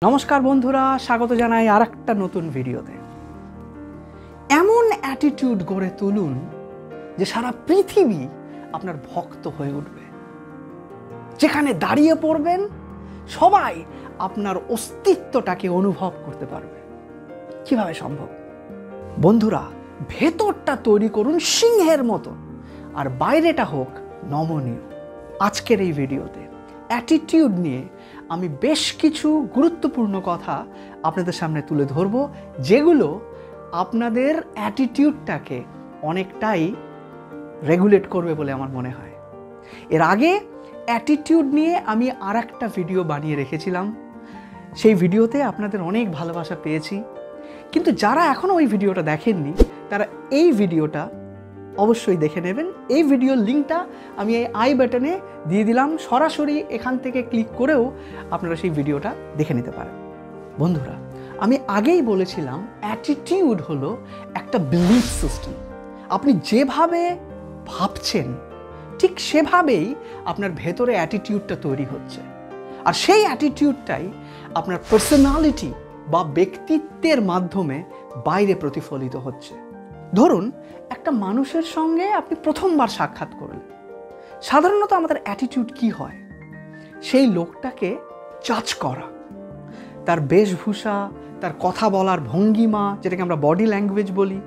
নমস্কার বন্ধুরা, স্বাগত জানাই আরেকটা নতুন ভিডিওতে। এমন অ্যাটিটিউড গড়ে তুলুন যে সারা পৃথিবী আপনার ভক্ত হয়ে উঠবে। যেখানে দাঁড়িয়ে পড়বেন সবাই আপনার অস্তিত্বটাকে অনুভব করতে পারবে। কিভাবে সম্ভব? বন্ধুরা, ভেতরটা তৈরি করুন সিংহের মতো, আর বাইরেটা হোক নমনীয়। আজকের এই ভিডিওতে অ্যাটিটিউড নিয়ে আমি বেশ কিছু গুরুত্বপূর্ণ কথা আপনাদের সামনে তুলে ধরব, যেগুলো আপনাদের অ্যাটিটিউডটাকে অনেকটাই রেগুলেট করবে বলে আমার মনে হয়। এর আগে অ্যাটিটিউড নিয়ে আমি আরেকটা ভিডিও বানিয়ে রেখেছিলাম। সেই ভিডিওতে আপনাদের অনেক ভালোবাসা পেয়েছি, কিন্তু যারা এখনও ওই ভিডিওটা দেখেননি তারা এই ভিডিওটা অবশ্যই দেখে নেবেন। এই ভিডিওর লিঙ্কটা আমি এই আই বাটনে দিয়ে দিলাম, সরাসরি এখান থেকে ক্লিক করেও আপনারা সেই ভিডিওটা দেখে নিতে পারেন। বন্ধুরা, আমি আগেই বলেছিলাম অ্যাটিটিউড হলো একটা বিলিফ সিস্টেম। আপনি যেভাবে ভাবছেন ঠিক সেভাবেই আপনার ভেতরে অ্যাটিটিউডটা তৈরি হচ্ছে, আর সেই অ্যাটিটিউডটাই আপনার পার্সোনালিটি বা ব্যক্তিত্বের মাধ্যমে বাইরে প্রতিফলিত হচ্ছে। ধরুন, একটা মানুষের সঙ্গে আপনি প্রথমবার সাক্ষাৎ করলেন। সাধারণত আমাদের অ্যাটিটিউড কি হয়? সেই লোকটাকে জাজ করা, তার বেশভূষা, তার কথা বলার ভঙ্গিমা, যেটাকে আমরা বডি ল্যাঙ্গুয়েজ বলি,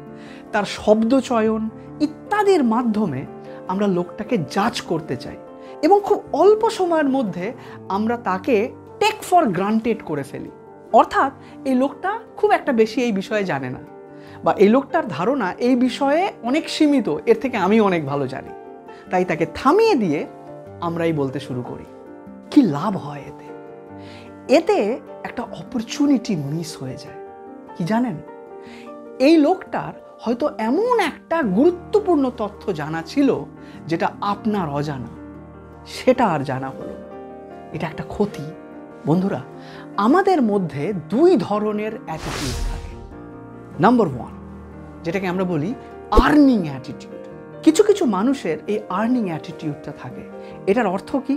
তার শব্দচয়ন ইত্যাদির মাধ্যমে আমরা লোকটাকে জাজ করতে চাই, এবং খুব অল্প সময়ের মধ্যে আমরা তাকে টেক ফর গ্রান্টেড করে ফেলি। অর্থাৎ এই লোকটা খুব একটা বেশি এই বিষয়ে জানে না, বা এই লোকটার ধারণা এই বিষয়ে অনেক সীমিত, এর থেকে আমি অনেক ভালো জানি, তাই তাকে থামিয়ে দিয়ে আমরাই বলতে শুরু করি। কি লাভ হয় এতে? এতে একটা অপরচুনিটি মিস হয়ে যায়। কি জানেন? এই লোকটার হয়তো এমন একটা গুরুত্বপূর্ণ তথ্য জানা ছিল যেটা আপনার অজানা, সেটা আর জানা হলো। এটা একটা ক্ষতি। বন্ধুরা, আমাদের মধ্যে দুই ধরনের অ্যাটিটিউড থাকে। নাম্বার ওয়ান, যেটাকে আমরা বলি আর্নিং অ্যাটিটিউড। কিছু কিছু মানুষের এই আর্নিং অ্যাটিটিউডটা থাকে। এটার অর্থ কি?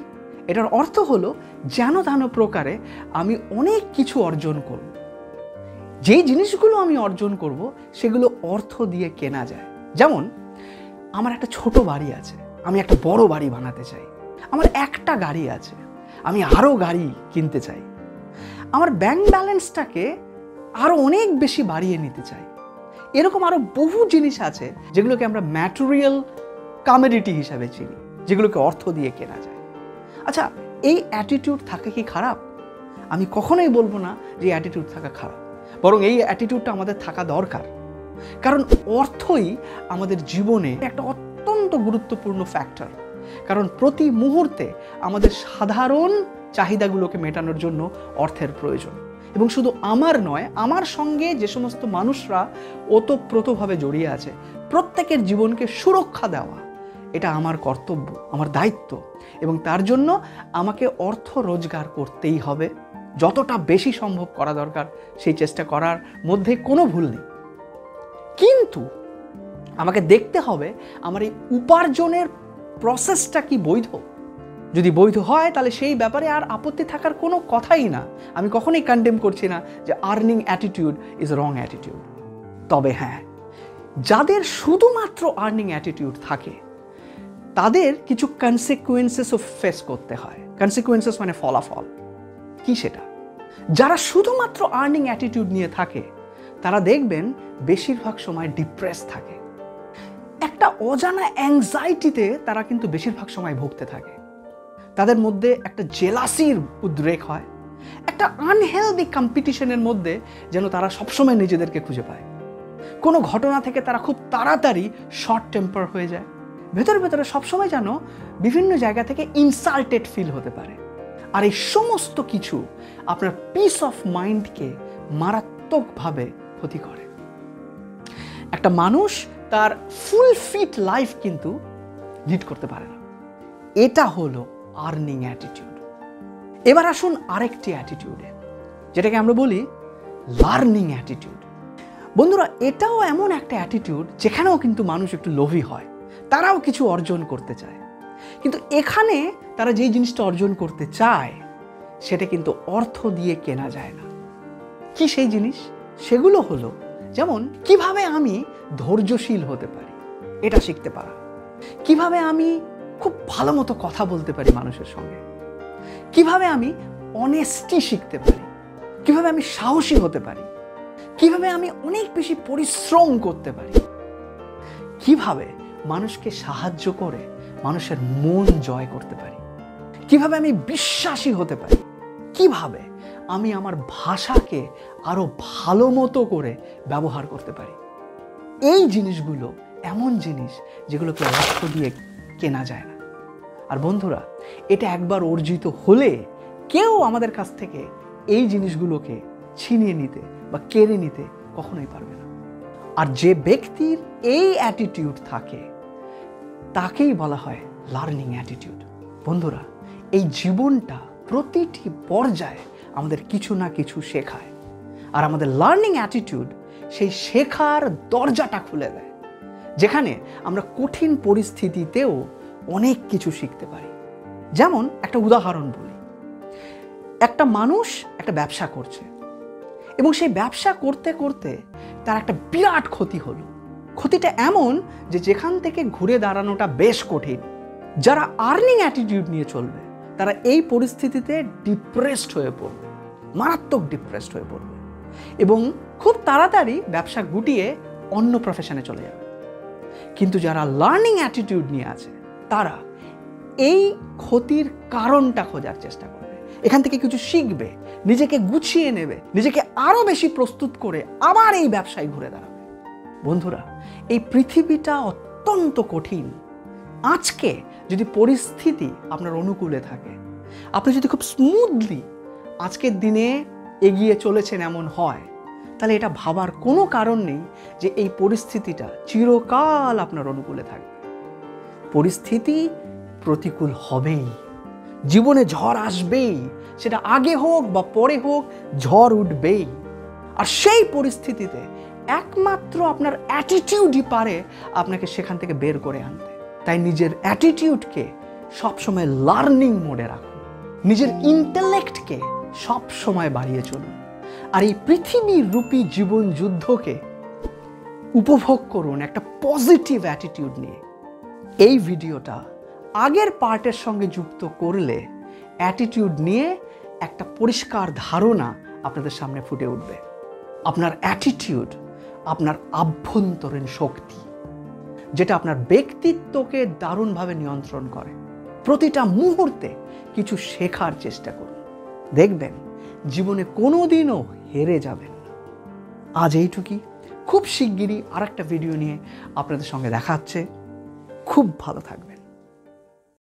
এটার অর্থ হলো যেন তেন প্রকারে আমি অনেক কিছু অর্জন করব। যেই জিনিসগুলো আমি অর্জন করব সেগুলো অর্থ দিয়ে কেনা যায়। যেমন, আমার একটা ছোট বাড়ি আছে, আমি একটা বড় বাড়ি বানাতে চাই। আমার একটা গাড়ি আছে, আমি আরও গাড়ি কিনতে চাই। আমার ব্যাংক ব্যালেন্সটাকে আরও অনেক বেশি বাড়িয়ে নিতে চাই। এরকম আরও বহু জিনিস আছে যেগুলোকে আমরা ম্যাটেরিয়াল কমোডিটি হিসাবে চিনি, যেগুলোকে অর্থ দিয়ে কেনা যায়। আচ্ছা, এই অ্যাটিটিউড থাকা কি খারাপ? আমি কখনোই বলবো না যে অ্যাটিটিউড থাকা খারাপ, বরং এই অ্যাটিটিউডটা আমাদের থাকা দরকার। কারণ অর্থই আমাদের জীবনে একটা অত্যন্ত গুরুত্বপূর্ণ ফ্যাক্টর। কারণ প্রতি মুহূর্তে আমাদের সাধারণ চাহিদাগুলোকে মেটানোর জন্য অর্থের প্রয়োজন। এবং শুধু আমার নয়, আমার সঙ্গে যে সমস্ত মানুষরা ওতপ্রোতভাবে জড়িয়ে আছে, প্রত্যেকের জীবনকে সুরক্ষা দেওয়া এটা আমার কর্তব্য, আমার দায়িত্ব। এবং তার জন্য আমাকে অর্থ রোজগার করতেই হবে। যতটা বেশি সম্ভব করা দরকার সেই চেষ্টা করার মধ্যে কোনো ভুল নেই। কিন্তু আমাকে দেখতে হবে আমার এই উপার্জনের প্রসেসটা কি বৈধ। যদি বৈধ হয় তাহলে সেই ব্যাপারে আর আপত্তি থাকার কোনো কথাই না। আমি কখনোই কন্ডেম করছি না যে earning attitude is wrong attitude. তবে হ্যাঁ, যাদের শুধুমাত্র আর্নিং অ্যাটিটিউড থাকে তাদের কিছু কনসিকুয়েন্সেসও ফেস করতে হয়। কনসিকুয়েন্সেস মানে ফলাফল। কি সেটা? যারা শুধুমাত্র আর্নিং অ্যাটিটিউড নিয়ে থাকে তারা দেখবেন বেশিরভাগ সময় ডিপ্রেস থাকে। একটা অজানা অ্যাংজাইটিতে তারা কিন্তু বেশিরভাগ সময় ভুগতে থাকে। তাদের মধ্যে একটা জেলাসির উদ্রেক হয়, একটা আনহেলদি কম্পিটিশনের মধ্যে যেন তারা সবসময় নিজেদেরকে খুঁজে পায়। কোনো ঘটনা থেকে তারা খুব তাড়াতাড়ি শর্ট টেম্পার হয়ে যায়। ভেতরে ভেতরে সবসময় যেন বিভিন্ন জায়গা থেকে ইনসাল্টেড ফিল হতে পারে। আর এই সমস্ত কিছু আপনার পিস অফ মাইন্ডকে মারাত্মকভাবে ক্ষতি করে। একটা মানুষ তার ফুল ফিট লাইফ কিন্তু লিড করতে পারে না। এটা হলো আর্নিং অ্যাটিটিউড। এবার আসুন আরেকটি অ্যাটিটিউডে, যেটাকে আমরা বলি লার্নিং অ্যাটিটিউড। বন্ধুরা, এটাও এমন একটা অ্যাটিটিউড যেখানেও কিন্তু মানুষ একটু লোভী হয়, তারাও কিছু অর্জন করতে চায়। কিন্তু এখানে তারা যেই জিনিসটা অর্জন করতে চায় সেটা কিন্তু অর্থ দিয়ে কেনা যায় না। কি সেই জিনিস? সেগুলো হলো যেমন কিভাবে আমি ধৈর্যশীল হতে পারি, এটা শিখতে পারা। কিভাবে আমি খুব ভালো মতো কথা বলতে পারি মানুষের সঙ্গে। কিভাবে আমি অনেস্টি শিখতে পারি। কিভাবে আমি সাহসী হতে পারি। কিভাবে আমি অনেক বেশি পরিশ্রম করতে পারি। কিভাবে মানুষকে সাহায্য করে মানুষের মন জয় করতে পারি। কিভাবে আমি বিশ্বাসী হতে পারি। কিভাবে আমি আমার ভাষাকে আরো ভালো মতো করে ব্যবহার করতে পারি। এই জিনিসগুলো এমন জিনিস যেগুলোকে অর্থ দিয়ে কেনা যায় না। আর বন্ধুরা, এটা একবার অর্জিত হলে কেউ আমাদের কাছ থেকে এই জিনিসগুলোকে ছিনিয়ে নিতে বা কেড়ে নিতে কখনোই পারবে না। আর যে ব্যক্তির এই অ্যাটিটিউড থাকে তাকেই বলা হয় লার্নিং অ্যাটিটিউড। বন্ধুরা, এই জীবনটা প্রতিটি পর্যায়ে আমাদের কিছু না কিছু শেখায়, আর আমাদের লার্নিং অ্যাটিটিউড সেই শেখার দরজাটা খুলে দেয়, যেখানে আমরা কঠিন পরিস্থিতিতেও অনেক কিছু শিখতে পারি। যেমন একটা উদাহরণ বলি, একটা মানুষ একটা ব্যবসা করছে এবং সেই ব্যবসা করতে করতে তার একটা বিরাট ক্ষতি হলো। ক্ষতিটা এমন যে যেখান থেকে ঘুরে দাঁড়ানোটা বেশ কঠিন। যারা আর্নিং অ্যাটিটিউড নিয়ে চলবে তারা এই পরিস্থিতিতে ডিপ্রেসড হয়ে পড়বে, মারাত্মক ডিপ্রেসড হয়ে পড়বে এবং খুব তাড়াতাড়ি ব্যবসা গুটিয়ে অন্য প্রফেশনে চলে যাবে। কিন্তু যারা লার্নিং অ্যাটিটিউড নিয়ে আছে তারা এই ক্ষতির কারণটা খোঁজার চেষ্টা করবে, এখান থেকে কিছু শিখবে, নিজেকে গুছিয়ে নেবে, নিজেকে আরো বেশি প্রস্তুত করে আবার এই ব্যবসায় ঘুরে দাঁড়াবে। বন্ধুরা, এই পৃথিবীটা অত্যন্ত কঠিন। আজকে যদি পরিস্থিতি আপনার অনুকূলে থাকে, আপনি যদি খুব স্মুথলি আজকের দিনে এগিয়ে চলেছেন এমন হয়, তাহলে এটা ভাবার কোনো কারণ নেই যে এই পরিস্থিতিটা চিরকাল আপনার অনুকূলে থাকবে। পরিস্থিতি প্রতিকূল হবেই, জীবনে ঝড় আসবেই, সেটা আগে হোক বা পরে হোক, ঝড় উঠবেই। আর সেই পরিস্থিতিতে একমাত্র আপনার অ্যাটিটিউডই পারে আপনাকে সেখান থেকে বের করে আনতে। তাই নিজের অ্যাটিটিউডকে সবসময় লার্নিং মোডে রাখুন, নিজের ইন্টেলেক্টকে সবসময় বাড়িয়ে চলুন, আর এই পৃথিবীর রূপী জীবন যুদ্ধকে উপভোগ করুন একটা পজিটিভ অ্যাটিটিউড নিয়ে। এই ভিডিওটা আগের পার্টের সঙ্গে যুক্ত করলে অ্যাটিটিউড নিয়ে একটা পরিষ্কার ধারণা আপনাদের সামনে ফুটে উঠবে। আপনার অ্যাটিটিউড আপনার আভ্যন্তরীণ শক্তি, যেটা আপনার ব্যক্তিত্বকে দারুণভাবে নিয়ন্ত্রণ করে। প্রতিটা মুহূর্তে কিছু শেখার চেষ্টা করুন, দেখবেন জীবনে কোনোদিনও হেরে যাবেন না। আজ এইটুকুই। খুব শিগগিরই আরেকটা ভিডিও নিয়ে আপনাদের সঙ্গে দেখা হচ্ছে। খুব ভালো থাকবেন।